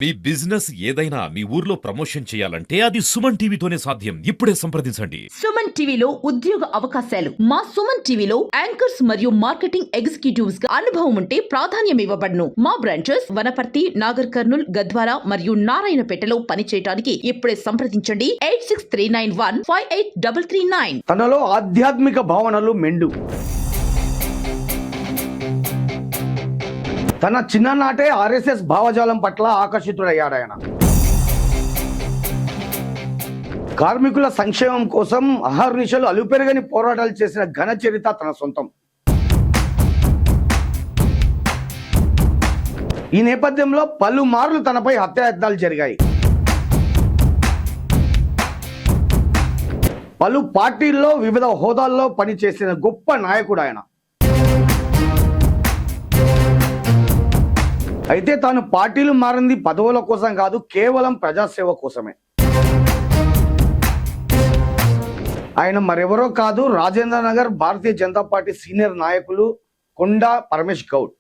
మీ business ఏదైనా మీ ఊర్లో promotion చేయాలంటే అది సుమన్ టీవీతోనే సాధ్యం. ఇప్పుడే సంప్రదించండి. సుమన్ టీవీలో ఉద్యోగ అవకాశాలు. మా సుమన్ టీవీలో యాంకర్స్ మరియు మార్కెటింగ్ ఎగ్జిక్యూటివ్స్ గా అనుభవం ఉంటే ప్రాధాన్యం ఇవ్వబడును. మా బ్రాంచెస్ వనపర్తి, నాగర్ కర్నూల్, గద్వాల మరియు నారాయణపేటలో పనిచేయడానికి ఇప్పుడే సంప్రదించండి 8639158339. తనలో ఆధ్యాత్మిక భావనలు మెండు. తన చిన్ననాటే ఆర్ఎస్ఎస్ భావజాలం పట్ల ఆకర్షితుడయ్యాడాయన. కార్మికుల సంక్షేమం కోసం అహర్నిశలు అలుపెరగని పోరాటాలు చేసిన ఘన చరిత్ర తన సొంతం. ఈ నేపథ్యంలో పలుమార్లు తనపై హత్యాయత్నాలు జరిగాయి. పలు పార్టీల్లో వివిధ హోదాల్లో పనిచేసిన గొప్ప నాయకుడు ఆయన. అయితే తాను పార్టీలు మారింది పదవుల కోసం కాదు, కేవలం ప్రజాసేవ కోసమే. ఆయన మరెవరో కాదు, రాజేంద్ర నగర్ భారతీయ జనతా పార్టీ సీనియర్ నాయకులు కొండా పరమేష్ గౌడ్.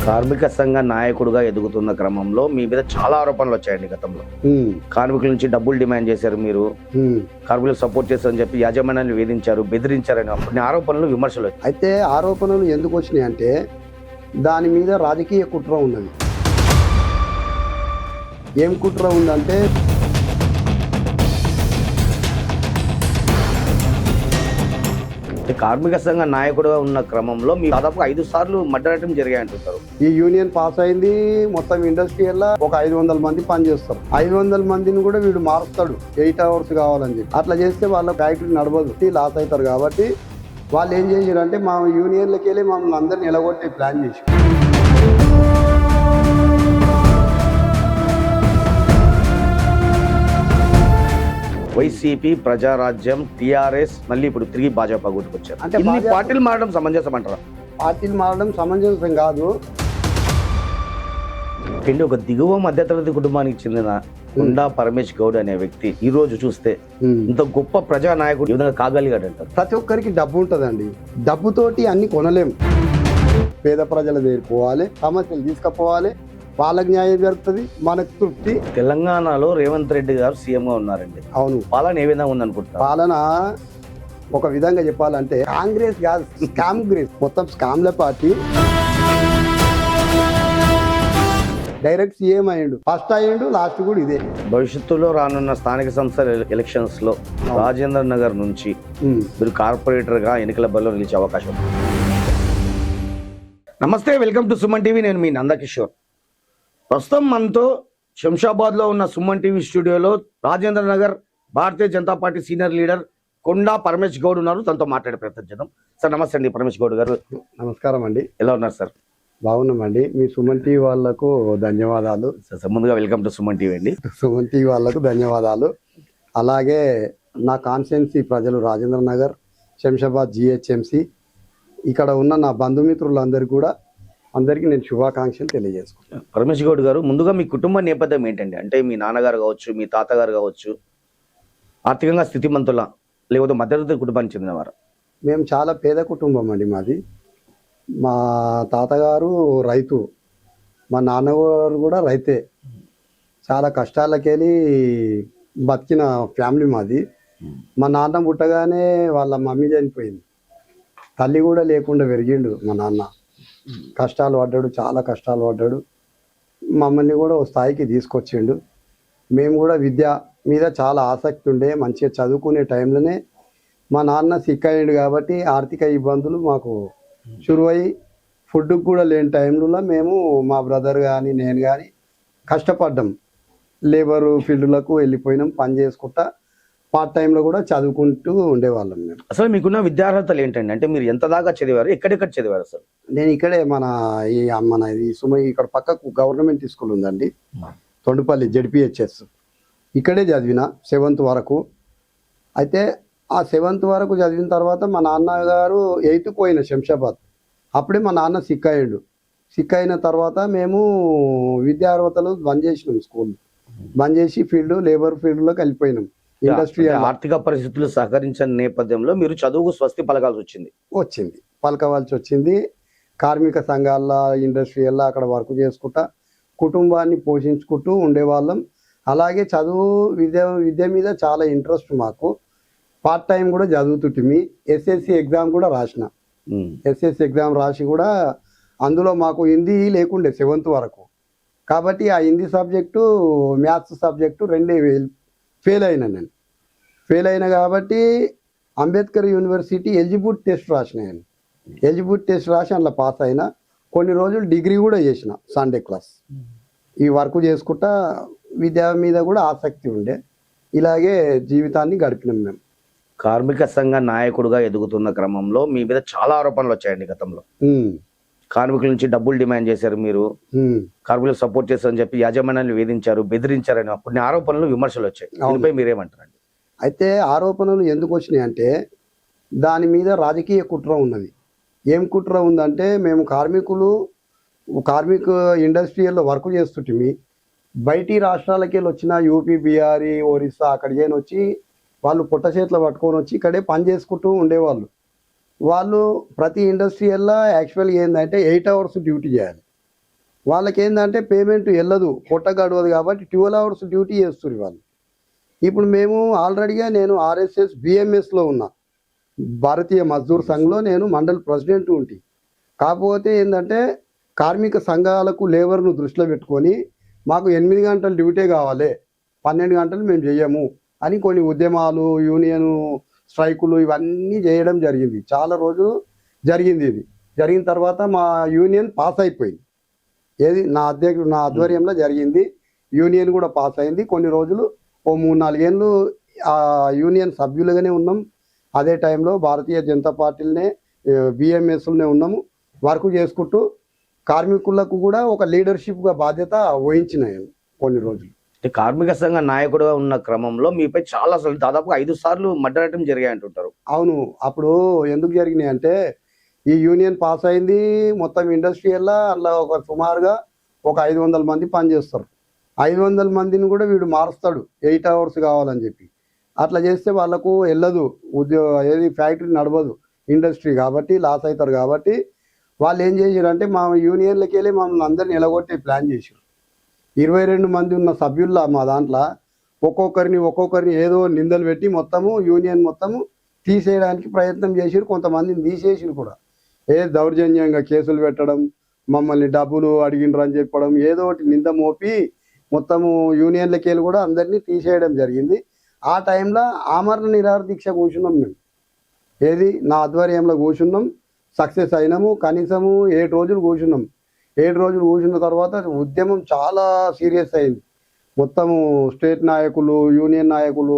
కార్మిక సంఘ నాయకుడుగా ఎదుగుతున్న క్రమంలో మీ మీద చాలా ఆరోపణలు వచ్చాయండి గతంలో. కార్మికుల నుంచి డబ్బులు డిమాండ్ చేశారు, మీరు కార్మికులు సపోర్ట్ చేస్తారని చెప్పి యాజమాన్యాన్ని వేధించారు, బెదిరించారని కొన్ని ఆరోపణలు, విమర్శలు వచ్చాయి. అయితే ఆరోపణలు ఎందుకు వచ్చినాయి అంటే దాని మీద రాజకీయ కుట్ర ఉన్నది. ఏం కుట్ర ఉందంటే కార్మిక సంఘ నాయకుడుగా ఉన్న క్రమంలో మీ దాదాపు 5 సార్లు మర్డర్ అటెంప్ట్ జరిగాయంటుంటారు. ఈ యూనియన్ పాస్ అయింది, మొత్తం ఇండస్ట్రియల్లో ఒక 500 మంది పనిచేస్తారు. 500 మందిని కూడా వీడు మారుస్తాడు 8 అవర్స్ కావాలని చెప్పి. అట్లా చేస్తే వాళ్ళ ఫ్యాక్టరీ నడవదు, లాస్ అవుతారు. కాబట్టి వాళ్ళు ఏం చేశారంటే మా యూనియన్లకి వెళ్ళి మమ్మల్ని అందరిని నిలగొట్టే ప్లాన్ చేసి వైసీపీ, ప్రజారాజ్యం, టిఆర్ఎస్, మళ్ళీ ఇప్పుడు తిరిగి భాజపా గుర్తుకొచ్చారు. అంటే పార్టీలు మారడం సమంజసం అంటారా? పార్టీలు మారడం సమంజసం కాదు. ఒక దిగువ మధ్యతరగతి కుటుంబానికి చెందిన కొండా పరమేష్ గౌడ్ అనే వ్యక్తి ఈ రోజు చూస్తే ఇంత గొప్ప ప్రజా నాయకుడు ఈ విధంగా కాగలిగాడంటారు. ప్రతి ఒక్కరికి డబ్బు ఉంటుందండి, డబ్బుతోటి అన్ని కొనలేం. పేద ప్రజల దగ్గర పోవాలి, సమస్యలు తీసుకుపోవాలి, వాళ్ళకి న్యాయం జరుగుతుంది, మనకు తృప్తి. తెలంగాణలో రేవంత్ రెడ్డి గారు సీఎంగా ఉన్నారండి. అవును. పాలన ఏ విధంగా ఉందనుకుంటారు? పాలన ఒక విధంగా చెప్పాలంటే కాంగ్రెస్ కాదు, స్కామ్ గ్రేస్. మొత్తం స్కామ్ల పార్టీ. డైరెక్ట్ సీఎం అయ్యిండు, ఫస్ట్ అయ్యిండు, లాస్ట్ కూడా ఇదే. భవిష్యత్తులో రానున్న స్థానిక సంస్థల ఎలక్షన్స్ లో రాజేంద్ర నగర్ నుంచి మీరు కార్పొరేటర్ గా ఎన్నికల బరిలో నిలిచే అవకాశం ఉంది. నమస్తే, వెల్కమ్ టు సుమన్ టీవీ. నేను మీ నందకిషోర్. ప్రస్తుతం మనతో శంషాబాద్ లో ఉన్న సుమన్ టీవీ స్టూడియోలో Rajendra Nagar Bharatiya Janata party senior leader కొండా పరమేష్ గౌడ్ ఉన్నారు. తనతో మాట్లాడే ప్రయత్నం చేద్దాం. సార్ నమస్తే అండి పరమేష్ గౌడ్ గారు. నమస్కారం అండి. ఎలా ఉన్నారు సార్? బాగున్నామండి. మీ సుమన్ టీవీ వాళ్ళకు ధన్యవాదాలు. సార్ ముందుగా వెల్కమ్ టు సుమన్ టీవీ అండి. సుమన్ టీవీ వాళ్ళకు ధన్యవాదాలు. అలాగే నా కాన్స్టిట్యున్సీ ప్రజలు రాజేంద్ర నగర్, శంషాబాద్ జిహెచ్ఎంసి, ఇక్కడ ఉన్న నా బంధుమిత్రులందరికీ కూడా అందరికీ నేను శుభాకాంక్షలు తెలియజేసుకుంటాను. పరమేష్ గౌడ్ గారు, ముందుగా మీ కుటుంబ నేపథ్యం ఏంటండి? అంటే మీ నాన్నగారు కావచ్చు, మీ తాతగారు కావచ్చు, ఆర్థికంగా స్థితిమంతుల లేకపోతే మధ్యతరగతి కుటుంబానికి చెందినవారు? మేము చాలా పేద కుటుంబం అండి మాది. మా తాతగారు రైతు, మా నాన్నగారు కూడా రైతే. చాలా కష్టాలకెళ్ళి బతికిన ఫ్యామిలీ మాది. మా నాన్న పుట్టగానే వాళ్ళ మమ్మీ చనిపోయింది, తల్లి కూడా లేకుండా పెరిగిండు మా నాన్న. కష్టాలు పడ్డాడు, చాలా కష్టాలు పడ్డాడు. మమ్మల్ని కూడా ఓ స్థాయికి తీసుకొచ్చిండు. మేము కూడా విద్య మీద చాలా ఆసక్తి ఉండే, మంచిగా చదువుకునే టైంలోనే మా నాన్న సిక్ అయ్యాడు. కాబట్టి ఆర్థిక ఇబ్బందులు మాకు చురువై ఫుడ్కి కూడా లేని టైంలో మేము, మా బ్రదర్ కానీ నేను కానీ కష్టపడ్డాం. లేబరు ఫీల్డ్లకు వెళ్ళిపోయినాం, పని చేసుకుంటా పార్ట్ టైంలో కూడా చదువుకుంటూ ఉండేవాళ్ళం మేము. అసలు మీకున్న విద్యార్హతలు ఏంటండి? అంటే మీరు ఎంత దాకా చదివారు, ఎక్కడెక్కడ చదివారు అసలు? నేను ఇక్కడే మన ఇక్కడ పక్కకు గవర్నమెంట్ స్కూల్ ఉందండి, తొండుపల్లి జెడ్పిహెచ్ఎస్. ఇక్కడే చదివిన 7th వరకు. అయితే ఆ 7th వరకు చదివిన తర్వాత మా నాన్నగారు 8th పోయిన శంషాబాద్. అప్పుడే మా నాన్న సిక్ అయ్యాడు. సిక్ అయిన తర్వాత మేము విద్యార్హతలు బంద్ చేసినాం, స్కూల్ బంద్ చేసి లేబర్ ఫీల్డ్లోకి వెళ్ళిపోయినాం. ఇండస్ట్రియల్ అంటే ఆర్థిక పరిస్థితులు సహకరించిన నేపథ్యంలో మీరు చదువుకు స్వస్తి పలకాల్సి వచ్చింది. వచ్చింది, పలకవలసి వచ్చింది. కార్మిక సంఘాల్లో ఇండస్ట్రియల్లో అక్కడ వర్క్ చేసుకుంటా కుటుంబాన్ని పోషించుకుంటూ ఉండేవాళ్ళం. అలాగే చదువు విద్య మీద చాలా ఇంట్రెస్ట్ మాకు. పార్ట్ టైం కూడా చదువుతుంటిమి. ఎస్ఎస్సి ఎగ్జామ్ కూడా రాసిన. ఎస్ఎస్సి ఎగ్జామ్ రాసి కూడా అందులో మాకు హిందీ లేకుండే 7th వరకు. కాబట్టి ఆ హిందీ సబ్జెక్టు, మ్యాథ్స్ సబ్జెక్టు రెండే ఫెయిల్ అయినా నేను. ఫెయిల్ అయినా కాబట్టి అంబేద్కర్ యూనివర్సిటీ ఎలిజిబుల్ టెస్ట్ రాసిన నేను. ఎలిజిబుల్ టెస్ట్ రాసి అందులో పాస్ అయినా. కొన్ని రోజులు డిగ్రీ కూడా చేసిన సండే క్లాస్. ఈ వర్క్ చేసుకుంటా విద్య మీద కూడా ఆసక్తి ఉండే. ఇలాగే జీవితాన్ని గడిపినాం మేము. కార్మిక సంఘ నాయకుడుగా ఎదుగుతున్న క్రమంలో మీ మీద చాలా ఆరోపణలు వచ్చాయండి గతంలో. ఉమ్, కార్మికుల నుంచి డబ్బులు డిమాండ్ చేశారు మీరు, ఉమ్. కార్మికులకు సపోర్ట్ చేస్తారని చెప్పి యాజమాన్యాన్ని వేధించారు, బెదిరించారని కొన్ని ఆరోపణలు, విమర్శలు వచ్చాయి. దీనిపై మీరేమంటారండి? అయితే ఆరోపణలు ఎందుకు వచ్చినాయి అంటే దాని మీద రాజకీయ కుట్ర ఉన్నది. ఏం కుట్ర ఉందంటే మేము కార్మిక ఇండస్ట్రియల్లో వర్క్ చేస్తుంటిమి. బయటి రాష్ట్రాలకి వెళ్ళి వచ్చిన యూపీ, బీహారీ, ఒరిస్సా అక్కడికి వచ్చి వాళ్ళు పుట్ట చేతిలో పట్టుకొని వచ్చి ఇక్కడే పని చేసుకుంటూ ఉండేవాళ్ళు. వాళ్ళు ప్రతి ఇండస్ట్రియల్లో యాక్చువల్గా ఏంటంటే 8 hours డ్యూటీ చేయాలి. వాళ్ళకి ఏంటంటే పేమెంట్ వెళ్ళదు, పొట్ట గడవదు కాబట్టి 12 hours డ్యూటీ చేస్తున్నారు వాళ్ళు. ఇప్పుడు మేము ఆల్రెడీగా నేను ఆర్ఎస్ఎస్ బిఎంఎస్లో ఉన్నా, భారతీయ మజ్దూర్ సంఘ్లో నేను మండల్ ప్రెసిడెంట్ ఉంటి. కాకపోతే ఏంటంటే కార్మిక సంఘాలకు లేబర్ను దృష్టిలో పెట్టుకొని మాకు 8 గంటలు డ్యూటీ కావాలి, 12 గంటలు మేము చేయము అని కొన్ని ఉద్యమాలు, యూనియన్ స్ట్రైకులు ఇవన్నీ చేయడం జరిగింది. చాలా రోజులు జరిగింది. ఇది జరిగిన తర్వాత మా యూనియన్ పాస్ అయిపోయింది. ఏది నా ఆధ్వర్యంలో జరిగింది. యూనియన్ కూడా పాస్ అయింది. కొన్ని రోజులు ఓ 3-4 ఏళ్ళు ఆ యూనియన్ సభ్యులుగానే ఉన్నాం. అదే టైంలో భారతీయ జనతా పార్టీలనే బిఎంఎస్లోనే ఉన్నాము. వర్క్ చేసుకుంటూ కార్మికులకు కూడా ఒక లీడర్షిప్గా బాధ్యత వహించినాయి కొన్ని రోజులు. కార్మిక సంఘ నాయకుడుగా ఉన్న క్రమంలో మీపై చాలా దాదాపు 5 సార్లు మర్డర్ అటెంప్ట్ జరిగాయి అంటుంటారు. అవును. అప్పుడు ఎందుకు జరిగినాయి అంటే ఈ యూనియన్ పాస్ అయింది. మొత్తం ఇండస్ట్రియల్లో అందులో ఒక సుమారుగా ఒక 500 మంది పనిచేస్తారు. 500 మందిని కూడా వీడు మారుస్తాడు 8 hours కావాలని చెప్పి. అట్లా చేస్తే వాళ్ళకు వెళ్ళదు, ఏది ఫ్యాక్టరీ నడవదు, ఇండస్ట్రీ కాబట్టి లాస్ అవుతారు. కాబట్టి వాళ్ళు ఏం చేశారు అంటే మా యూనియన్లకి వెళ్ళి మమ్మల్ని అందరిని నిలగొట్టే ప్లాన్ చేశారు. 22 మంది ఉన్న సభ్యుల్లో మా దాంట్లో ఒక్కొక్కరిని ఏదో నిందలు పెట్టి మొత్తము యూనియన్ మొత్తము తీసేయడానికి ప్రయత్నం చేశారు. కొంతమందిని తీసేసారు కూడా. దౌర్జన్యంగా కేసులు పెట్టడం, మమ్మల్ని డబ్బులు అడిగినరు అని చెప్పడం, ఏదో ఒకటి నింద మోపి మొత్తము యూనియన్లకి వెళ్ళి కూడా అందరినీ తీసేయడం జరిగింది. ఆ టైంలో ఆమరణ నిరాహార దీక్ష కూర్చున్నాం మేము. నా ఆధ్వర్యంలో కూర్చున్నాం. సక్సెస్ అయినాము. కనీసము 7 రోజులు కూర్చున్నాం. 7 రోజులు కూర్చున్న తర్వాత ఉద్యమం చాలా సీరియస్ అయింది. మొత్తము స్టేట్ నాయకులు, యూనియన్ నాయకులు,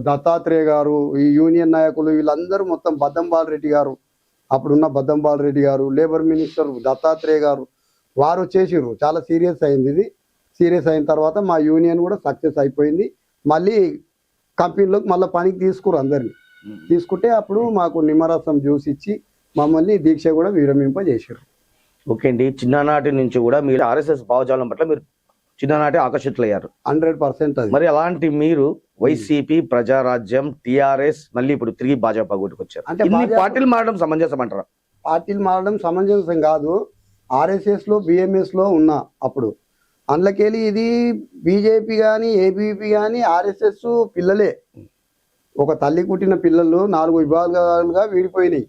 దత్తాత్రేయ గారు, ఈ యూనియన్ నాయకులు వీళ్ళందరూ మొత్తం బద్దంబాల్ రెడ్డి గారు, అప్పుడున్న బద్దంబాల్ రెడ్డి గారు, లేబర్ మినిస్టర్ దత్తాత్రేయ గారు, వారు వచ్చేసారు. చాలా సీరియస్ అయింది. ఇది సీరియస్ అయిన తర్వాత మా యూనియన్ కూడా సక్సెస్ అయిపోయింది. మళ్ళీ కంపెనీలోకి మళ్ళీ పనికి తీసుకురు అందరినీ. తీసుకుంటే అప్పుడు మాకు నిమ్మరసం జ్యూస్ ఇచ్చి మమ్మల్ని దీక్ష కూడా విరమింపజేశారు. ఓకే అండి. చిన్ననాటి నుంచి కూడా మీరు ఆర్ఎస్ఎస్ భావజాలం పట్ల మీరు చిన్ననాటి ఆకర్షితులయ్యారు. 100% అది. మరి అలాంటి మీరు వైసీపీ, ప్రజారాజ్యం, టిఆర్ఎస్, మళ్ళీ ఇప్పుడు తిరిగి భాజపా గుట్టుకొచ్చారు. అంటే ఇన్ని పార్టీలు మారడం సమంజసం అంటారా? పార్టీలు మారడం సమంజసం కాదు. ఆర్ఎస్ఎస్లో బిఎంఎస్లో ఉన్నా అప్పుడు. అందులోకెళ్ళి ఇది బీజేపీ కానీ ఏబీపీ కానీ ఆర్ఎస్ఎస్ పిల్లలే. ఒక తల్లి కుట్టిన పిల్లలు 4 విభాగాలుగా విడిపోయినాయి.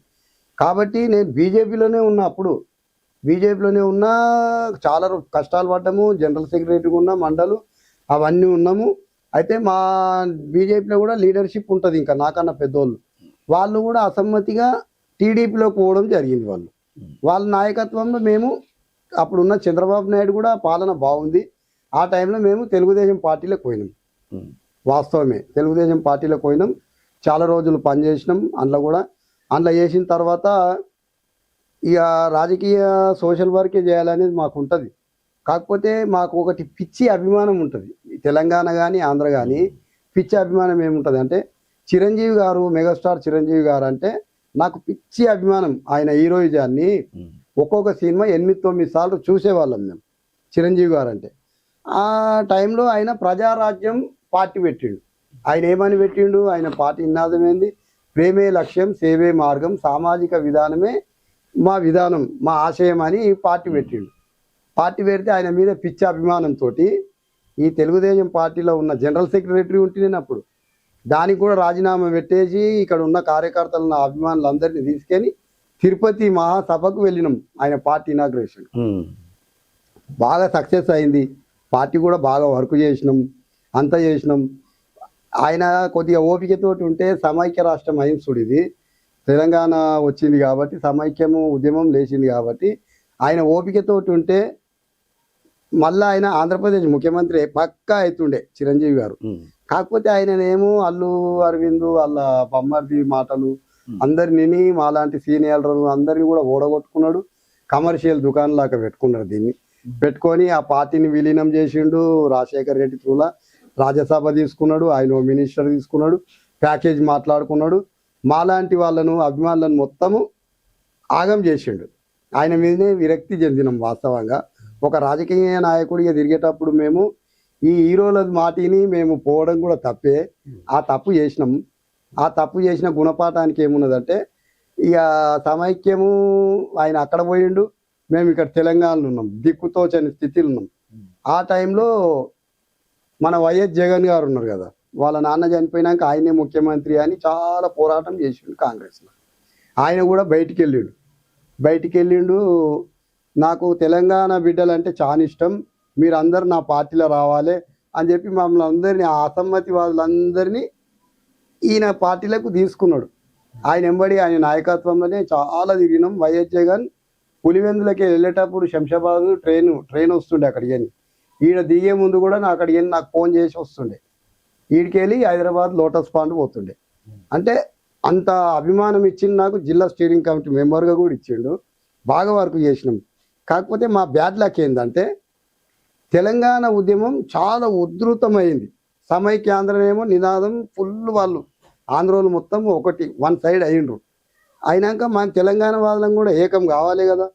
కాబట్టి నేను బీజేపీలోనే ఉన్నా. అప్పుడు బీజేపీలోనే ఉన్నా. చాలా కష్టాలు పడ్డాము. జనరల్ సెక్రటరీగా ఉన్న మండలు అవన్నీ ఉన్నాము. అయితే మా బీజేపీలో కూడా లీడర్షిప్ ఉంటుంది. ఇంకా నాకన్నా పెద్దోళ్ళు వాళ్ళు కూడా అసమ్మతిగా టీడీపీలోకి పోవడం జరిగింది. వాళ్ళ నాయకత్వంలో మేము అప్పుడున్న చంద్రబాబు నాయుడు కూడా పాలన బాగుంది. ఆ టైంలో మేము తెలుగుదేశం పార్టీలోకి పోయినాం. వాస్తవమే, తెలుగుదేశం పార్టీలోకి పోయినాం. చాలా రోజులు పనిచేసినాం. అందులో చేసిన తర్వాత ఇక రాజకీయ సోషల్ వర్కే చేయాలనేది మాకు ఉంటుంది. కాకపోతే మాకు ఒకటి పిచ్చి అభిమానం ఉంటుంది. తెలంగాణ కానీ ఆంధ్ర కానీ పిచ్చి అభిమానం ఏముంటుంది అంటే చిరంజీవి గారు, మెగాస్టార్ చిరంజీవి గారు అంటే నాకు పిచ్చి అభిమానం. ఆయన హీరోయిజాన్ని ఒక్కొక్క సినిమా 8-9 సార్లు చూసేవాళ్ళం మేము. చిరంజీవి గారు అంటే ఆ టైంలో ఆయన ప్రజారాజ్యం పార్టీ పెట్టిండు. ఆయన ఏమని పెట్టిండు, ఆయన పార్టీ నినాదం ఏంది, ప్రేమే లక్ష్యం సేవే మార్గం సామాజిక విధానమే మా విధానం మా ఆశయం అని పార్టీ పెట్టిండు. పార్టీ పెడితే ఆయన మీద పిచ్చి అభిమానంతో ఈ తెలుగుదేశం పార్టీలో ఉన్న జనరల్ సెక్రటరీ ఉంటే నేను అప్పుడు దానికి కూడా రాజీనామా పెట్టేసి ఇక్కడ ఉన్న కార్యకర్తలను అభిమానులందరినీ తీసుకొని తిరుపతి మహాసభకు వెళ్ళినాం. ఆయన పార్టీ ఇనాగ్రేషన్ బాగా సక్సెస్ అయింది. పార్టీ కూడా బాగా వర్క్ చేసినాం, అంతా చేసినాం. ఆయన కొద్దిగా ఓపికతోటి ఉంటే సమైక్య రాష్ట్రం అహింసుడు, ఇది తెలంగాణ వచ్చింది కాబట్టి సమైక్యము ఉద్యమం లేచింది కాబట్టి ఆయన ఓపికతోటి ఉంటే మళ్ళీ ఆయన ఆంధ్రప్రదేశ్ ముఖ్యమంత్రి పక్కా అవుతుండే చిరంజీవి గారు. కాకపోతే ఆయననేమో అల్లు అరవింద్ వాళ్ళ బొమ్మర్ది మాటలు అందరిని మాలాంటి సీనియర్లు అందరినీ కూడా ఓడగొట్టుకున్నాడు. కమర్షియల్ దుకాణం లాగా పెట్టుకున్నాడు. దీన్ని పెట్టుకొని ఆ పార్టీని విలీనం చేసిండు. రాజశేఖర్ రెడ్డి త్రూలా రాజ్యసభ తీసుకున్నాడు, ఆయన మినిస్టర్ తీసుకున్నాడు, ప్యాకేజ్ మాట్లాడుకున్నాడు. మాలాంటి వాళ్ళను అభిమానులను మొత్తము ఆగం చేసిండు. ఆయన మీదనే విరక్తి చెందినాం. వాస్తవంగా ఒక రాజకీయ నాయకుడిగా తిరిగేటప్పుడు మేము ఈ హీరోల మాటిని మేము పోవడం కూడా తప్పే. ఆ తప్పు చేసినాం. ఆ తప్పు చేసిన గుణపాఠానికి ఏమున్నదంటే ఇక సమైక్యము ఆయన అక్కడ పోయిండు, మేము ఇక్కడ తెలంగాణలో ఉన్నాం, దిక్కుతోచని స్థితిలో ఉన్నాం. ఆ టైంలో మన వైఎస్ జగన్ గారు ఉన్నారు కదా, వాళ్ళ నాన్న చనిపోయినాక ఆయనే ముఖ్యమంత్రి అని చాలా పోరాటం చేసిండు కాంగ్రెస్లో. ఆయన కూడా బయటికి వెళ్ళిండు. నాకు తెలంగాణ బిడ్డలంటే చాలా ఇష్టం, మీరు అందరు నా పార్టీలో రావాలి అని చెప్పి మమ్మల్ని అందరినీ ఆ అసమ్మతి వాళ్ళందరినీ ఈయన పార్టీలకు తీసుకున్నాడు. ఆయన ఎంబడి ఆయన నాయకత్వంలోనే చాలా తిరిగినాం. వైఎస్ జగన్ పులివెందులకి వెళ్ళేటప్పుడు శంషాబాద్ ట్రైన్ వస్తుండే అక్కడికి అని, ఈడ దిగే ముందు కూడా అక్కడికి వెళ్ళి నాకు ఫోన్ చేసి వస్తుండే. ఈడికి వెళ్ళి హైదరాబాద్ లోటస్ పాండ్ పోతుండే. అంటే అంత అభిమానం ఇచ్చింది నాకు. జిల్లా స్టీరింగ్ కమిటీ మెంబర్గా కూడా ఇచ్చిండు. బాగా వర్క్ చేసినాం. కాకపోతే మా బ్యాడ్ లక్ ఏంటంటే తెలంగాణ ఉద్యమం చాలా ఉధృతమైంది. సమైక్యాంధ్రనేమో నినాదం ఫుల్, వాళ్ళు ఆంధ్రోలు మొత్తం ఒకటి వన్ సైడ్ అయ్యిండ్రు. అయినాక మన తెలంగాణ వాళ్ళం కూడా ఏకం కావాలి కదా.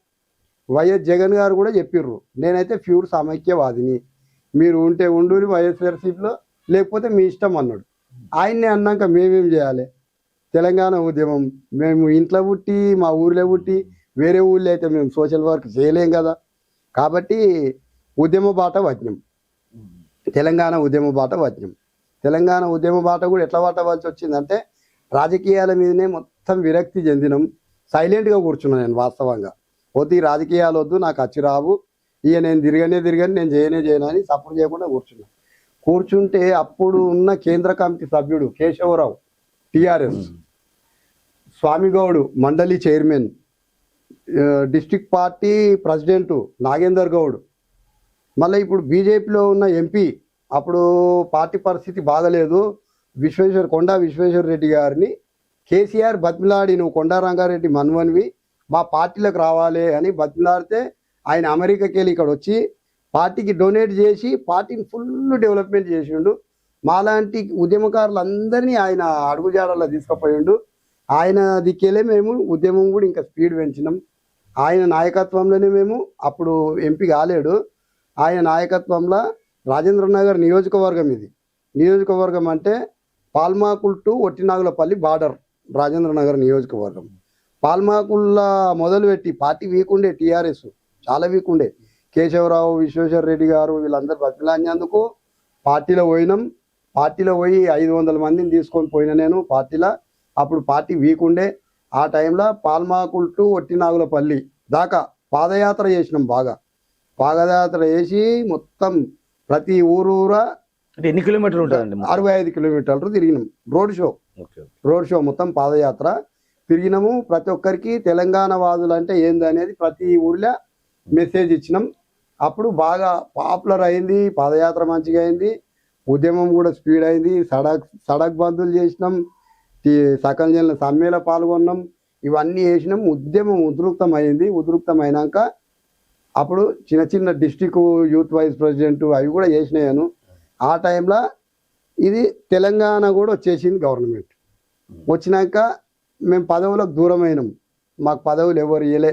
వైఎస్ జగన్ గారు కూడా చెప్పిర్రు, నేనైతే ప్యూర్ సమైక్యవాదిని, మీరు ఉంటే ఉండు వైఎస్ఆర్సీపీలో, లేకపోతే మీ ఇష్టం అన్నాడు. ఆయన్ని అన్నాక మేమేం చేయాలి? తెలంగాణ ఉద్యమం మేము ఇంట్లో పుట్టి మా ఊర్లో పుట్టి వేరే ఊళ్ళో అయితే మేము సోషల్ వర్క్ చేయలేం కదా. కాబట్టి ఉద్యమ బాట వజ్ఞం, తెలంగాణ ఉద్యమ బాట వజ్ఞం. తెలంగాణ ఉద్యమ బాట కూడా ఎట్లా పట్టవలసి వచ్చిందంటే రాజకీయాల మీదనే మొత్తం విరక్తి చెందినం. సైలెంట్గా కూర్చున్నాను నేను. వాస్తవంగా వద్దు, ఈ రాజకీయాలు వద్దు, నాకు అచ్చి రావు, ఇక నేను తిరగని నేను చేయను అని సపోర్ట్ చేయకుండా కూర్చుంటే అప్పుడు ఉన్న కేంద్ర కమిటీ సభ్యుడు కేశవరావు టిఆర్ఎస్, స్వామిగౌడ్ మండలి chairman, district party president Nagender Goud, మళ్ళీ ఇప్పుడు బీజేపీలో ఉన్న ఎంపీ, అప్పుడు పార్టీ పరిస్థితి బాగలేదు, కొండా విశ్వేశ్వర రెడ్డి గారిని కేసీఆర్ బతిమిలాడి, నువ్వు కొండా రంగారెడ్డి మన్వన్వి మా పార్టీలకు రావాలి అని బతిమిలాడితే ఆయన అమెరికాకి వెళ్ళి ఇక్కడ వచ్చి పార్టీకి డొనేట్ చేసి పార్టీని ఫుల్ డెవలప్మెంట్ చేసిండు. మాలాంటి ఉద్యమకారులందరినీ ఆయన అడుగుజాడల్లో తీసుకుపోయిండు. ఆయన దిక్కేలే మేము ఉద్యమం కూడా ఇంకా స్పీడ్ పెంచినాం. ఆయన నాయకత్వంలోనే మేము అప్పుడు ఎంపీ కాలేడు. ఆయన నాయకత్వంలో రాజేంద్రనగర్ నియోజకవర్గం, ఇది నియోజకవర్గం అంటే పాల్మాకుల్ టు ఒట్టినాగులపల్లి బార్డర్ రాజేంద్రనగర్ నియోజకవర్గం. పాల్మాకుల్ల మొదలుపెట్టి పార్టీ వీకుండే, టీఆర్ఎస్ చాలా వీకుండే. కేశవరావు విశ్వేశ్వర రెడ్డి గారు వీళ్ళందరూ బతిలాంచేందుకు పార్టీలో పోయినాం. పార్టీలో పోయి 500 మందిని తీసుకొని పోయినా నేను పార్టీలో. అప్పుడు పార్టీ వీకుండే. ఆ టైంలో పాల్మాకుల్ టు ఒట్టినాగులపల్లి దాకా పాదయాత్ర చేసినాం. బాగా పాదయాత్ర చేసి మొత్తం ప్రతి ఊరూరా అంటే ఎన్ని కిలోమీటర్లు ఉంటుందండి? 65 కిలోమీటర్లు తిరిగినాం. రోడ్ షో మొత్తం పాదయాత్ర తిరిగినాము. ప్రతి ఒక్కరికి తెలంగాణ వాదులు అంటే ఏంది అనేది ప్రతి ఊర్లో మెసేజ్ ఇచ్చినాం. అప్పుడు బాగా పాపులర్ అయింది, పాదయాత్ర మంచిగా అయింది, ఉద్యమం కూడా స్పీడ్ అయింది. సడక్ బంధులు చేసినాం, సకల జనుల సమ్మెలో పాల్గొన్నాం, ఇవన్నీ చేసినాం. ఉద్యమం ఉధృతమైనాక అప్పుడు చిన్న చిన్న డిస్ట్రిక్ట్ యూత్ వైస్ ప్రెసిడెంట్ అవి కూడా చేసినాను. ఆ టైంలో ఇది తెలంగాణ కూడా వచ్చేసింది గవర్నమెంట్. వచ్చినాక మేము పదవులకు దూరం అయినాం. మాకు పదవులు ఎవరు ఇవ్వలే.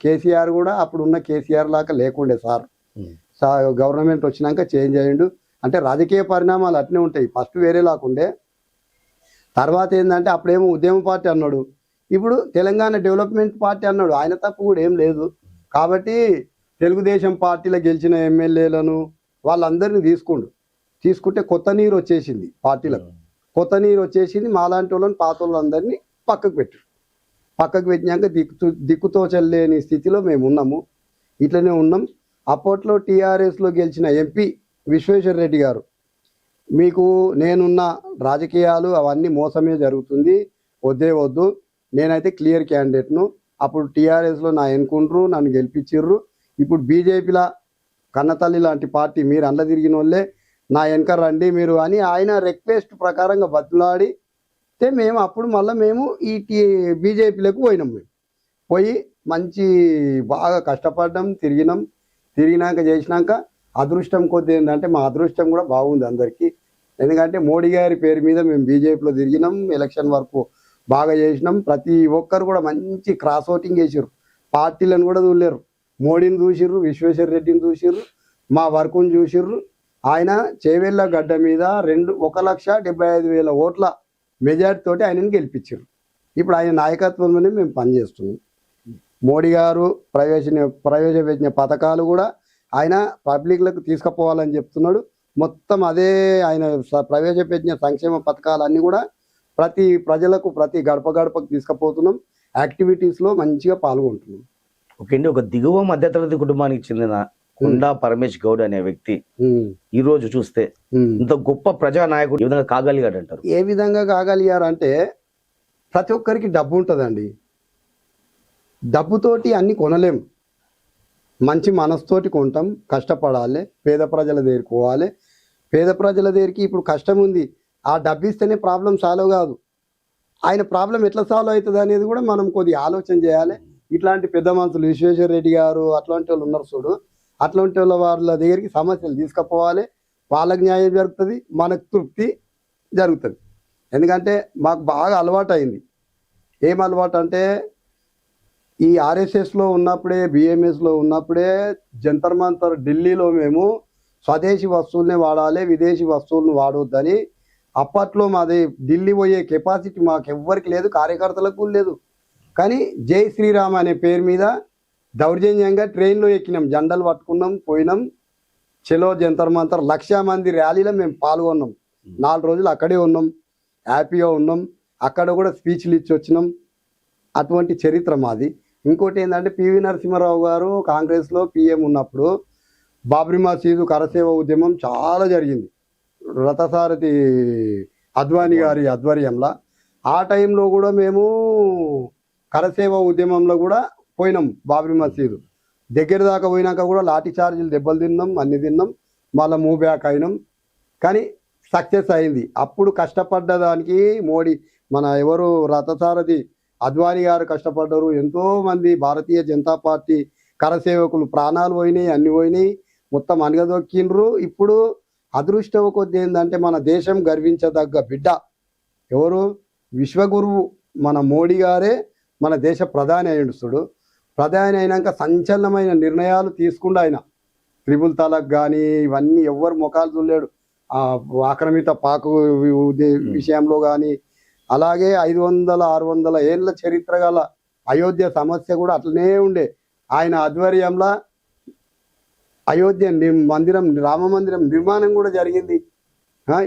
కేసీఆర్ కూడా అప్పుడు ఉన్న కేసీఆర్ లాగా లేకుండే సార్. గవర్నమెంట్ వచ్చినాక చేంజ్ అయ్యిండు. అంటే రాజకీయ పరిణామాలు అట్నే ఉంటాయి. ఫస్ట్ వేరే లాకుండే, తర్వాత ఏంటంటే అప్పుడేమో ఉద్యమ పార్టీ అన్నాడు, ఇప్పుడు తెలంగాణ డెవలప్మెంట్ పార్టీ అన్నాడు. ఆయన తప్పు కూడా ఏం లేదు. కాబట్టి తెలుగుదేశం పార్టీలో గెలిచిన ఎమ్మెల్యేలను వాళ్ళందరినీ తీసుకుంటే కొత్త నీరు వచ్చేసింది పార్టీలకు. కొత్త నీరు వచ్చేసింది. మాలాంటి వాళ్ళని పాత వాళ్ళందరినీ పక్కకు పెట్టినాక దిక్కుతో చెల్లేని స్థితిలో మేము ఉన్నాము. ఇట్లనే ఉన్నాం. అప్పట్లో టీఆర్ఎస్లో గెలిచిన ఎంపీ విశ్వేశ్వర రెడ్డి గారు, మీకు నేనున్న రాజకీయాలు అవన్నీ మోసమే జరుగుతుంది, వద్దు, నేనైతే క్లియర్ క్యాండిడేట్ను. అప్పుడు టీఆర్ఎస్లో నా ఎన్నుకుంటారు, నన్ను గెలిపించిర్రు. ఇప్పుడు బీజేపీలో కన్నతల్లి లాంటి పార్టీ, మీరు అండ్ల తిరిగిన వాళ్ళే, నా వెనక రండి మీరు అని ఆయన రిక్వెస్ట్ ప్రకారంగా బతులాడితే మేము అప్పుడు మళ్ళీ మేము ఈ బీజేపీలకు పోయినాం. మేము పోయి మంచి బాగా కష్టపడ్డాం, తిరిగినాక చేసినాక అదృష్టం కొద్ది ఏంటంటే మా అదృష్టం కూడా బాగుంది అందరికీ. ఎందుకంటే మోడీ గారి పేరు మీద మేము బీజేపీలో తిరిగినాం, ఎలక్షన్ వరకు బాగా చేసినాం. ప్రతి ఒక్కరు కూడా మంచి క్రాస్ ఓటింగ్ చేసిర్రు. పార్టీలను కూడా చూడలేరు. మోడీని చూసిర్రు, విశ్వేశ్వర రెడ్డిని చూసిర్రు, మా వర్కుని చూసిర్రు. ఆయన చేవెళ్ళ గడ్డ మీద 1,75,000 ఓట్ల మెజార్టీ తోటి ఆయనని గెలిపించారు. ఇప్పుడు ఆయన నాయకత్వంలోనే మేము పనిచేస్తున్నాం. మోడీ గారు ప్రవేశపెట్టిన పథకాలు కూడా ఆయన పబ్లిక్లకు తీసుకుపోవాలని చెప్తున్నాడు. మొత్తం అదే ఆయన ప్రవేశపెట్టిన సంక్షేమ పథకాలన్నీ కూడా ప్రతి ప్రజలకు ప్రతి గడపకు తీసుకుపోతున్నాం. యాక్టివిటీస్లో మంచిగా పాల్గొంటున్నాం. ఓకే అండి, ఒక దిగువ మధ్యతరగతి కుటుంబానికి చెందిన కొండా పరమేష్ గౌడ్ అనే వ్యక్తి ఈ రోజు చూస్తే ఇంత గొప్ప ప్రజానాయకుడు ఏ విధంగా కాగలిగాడు అంటారు? ఏ విధంగా కాగలిగారంటే ప్రతి ఒక్కరికి డబ్బు ఉంటుందండి. డబ్బుతోటి అన్ని కొనలేం. మంచి మనసుతోటి కొంటాం, కష్టపడాలి, పేద ప్రజల దగ్గరికి పోవాలి. పేద ప్రజల దగ్గరికి ఇప్పుడు కష్టం ఉంది, ఆ డబ్బు ఇస్తేనే ప్రాబ్లం సాల్వ్ కాదు. ఆయన ప్రాబ్లం ఎట్లా సాల్వ్ అవుతుంది అనేది కూడా మనం కొద్దిగా ఆలోచన చేయాలి. ఇట్లాంటి పెద్ద మనుషులు విశ్వేశ్వర రెడ్డి గారు అట్లాంటి వాళ్ళు ఉన్నారు చూడు, అట్లాంటి వాళ్ళ దగ్గరికి సమస్యలు తీసుకుపోవాలి. వాళ్ళకి న్యాయం జరుగుతుంది, మనకు తృప్తి జరుగుతుంది. ఎందుకంటే మాకు బాగా అలవాటు అయింది. ఏం అలవాటు అంటే ఈ ఆర్ఎస్ఎస్లో ఉన్నప్పుడే, బిఎంఎస్లో ఉన్నప్పుడే జంతర్ మంతర్ ఢిల్లీలో మేము స్వదేశీ వస్తువులనే వాడాలి, విదేశీ వస్తువులను వాడొద్దని. అప్పట్లో మాది ఢిల్లీ పోయే కెపాసిటీ మాకు ఎవ్వరికి లేదు, కార్యకర్తలకు లేదు. కానీ జై శ్రీరామ్ అనే పేరు మీద దౌర్జన్యంగా ట్రైన్లో ఎక్కినాం, జెండాలు పట్టుకున్నాం, పోయినాం. చెలో జంతర్ మంతర్ 1,00,000 మంది ర్యాలీలో మేము పాల్గొన్నాం. 4 రోజులు అక్కడే ఉన్నాం, హ్యాపీగా ఉన్నాం. అక్కడ కూడా స్పీచ్లు ఇచ్చి వచ్చినాం. అటువంటి చరిత్ర మాది. ఇంకోటి ఏంటంటే పివి నరసింహారావు గారు కాంగ్రెస్లో పిఎం ఉన్నప్పుడు బాబ్రీ మసీదు కరసేవ ఉద్యమం చాలా జరిగింది, రథసారథి అద్వానీ గారి ఆధ్వర్యంలో. ఆ టైంలో కూడా మేము కరసేవ ఉద్యమంలో కూడా పోయినాం. బాబ్రీ మసీదు దగ్గర దాకా పోయినాక కూడా లాఠీ చార్జీలు, దెబ్బలు తిన్నాం, అన్ని తిన్నాం, మళ్ళీ మూవ్ బ్యాక్ అయినాం. కానీ సక్సెస్ అయింది. అప్పుడు కష్టపడ్డ దానికి మోడీ మన ఎవరు రథసారథి అద్వానీ గారు కష్టపడ్డారు. ఎంతోమంది భారతీయ జనతా పార్టీ కరసేవకులు ప్రాణాలు పోయినాయి, అన్ని పోయినాయి, మొత్తం అనగదొక్కిండ్రు. ఇప్పుడు అదృష్టం కొద్ది ఏంటంటే మన దేశం గర్వించదగ్గ బిడ్డ ఎవరు, విశ్వగురువు మన మోడీ గారే మన దేశ ప్రధాని అయ్యుడుస్తుడు. ప్రధాని అయినాక సంచలనమైన నిర్ణయాలు తీసుకుండా ఆయన త్రిపుల్ తలాక్ కానీ ఇవన్నీ ఎవ్వరు ముఖాలు చూడలేడు. ఆక్రమిత పాకు విషయంలో కానీ, అలాగే 500-600 ఏళ్ళ చరిత్ర గల అయోధ్య సమస్య కూడా అట్లనే ఉండే. ఆయన ఆధ్వర్యంలో అయోధ్య రామ మందిరం నిర్మాణం కూడా జరిగింది.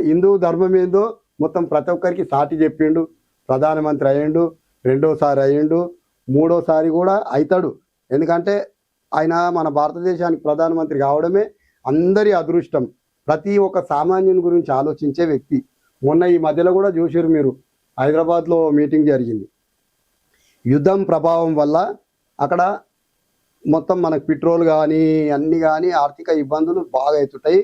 హిందూ ధర్మం ఏందో మొత్తం ప్రతి ఒక్కరికి సాటి చెప్పిండు. ప్రధానమంత్రి అయ్యిండు, 2వ సారి అయ్యిండు, 3వసారి కూడా అవుతాడు. ఎందుకంటే ఆయన మన భారతదేశానికి ప్రధానమంత్రి కావడమే అందరి అదృష్టం. ప్రతి ఒక్క సామాన్యుని గురించి ఆలోచించే వ్యక్తి. మొన్న ఈ మధ్యలో కూడా చూసారు మీరు, హైదరాబాద్లో మీటింగ్ జరిగింది. యుద్ధం ప్రభావం వల్ల అక్కడ మొత్తం మనకు పెట్రోల్ కానీ అన్నీ కానీ ఆర్థిక ఇబ్బందులు బాగా అవుతుంటాయి.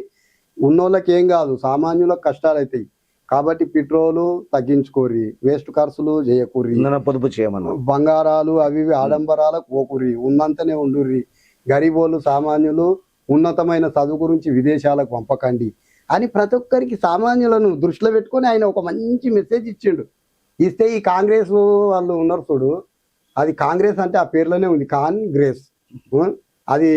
ఉన్నోళ్ళకి ఏం కాదు, సామాన్యులకు కష్టాలు అవుతాయి. కాబట్టి పెట్రోలు తగ్గించుకోర్రి, వేస్ట్ ఖర్చులు చేయకూర్రి, పొదుపు చేయమన్నా, బంగారాలు అవి ఆడంబరాలకు పోకూర్రి, ఉన్నంతనే ఉండుర్రి, గరీబోళ్ళు సామాన్యులు ఉన్నతమైన చదువు గురించి విదేశాలకు పంపకండి అని ప్రతి ఒక్కరికి సామాన్యులను దృష్టిలో పెట్టుకొని ఆయన ఒక మంచి మెసేజ్ ఇచ్చిండు. ఇస్తే ఈ కాంగ్రెస్ వాళ్ళు ఉన్నారు చూడు, అది కాంగ్రెస్ అంటే ఆ పేర్లోనే ఉంది, కాంగ్రెస్. అది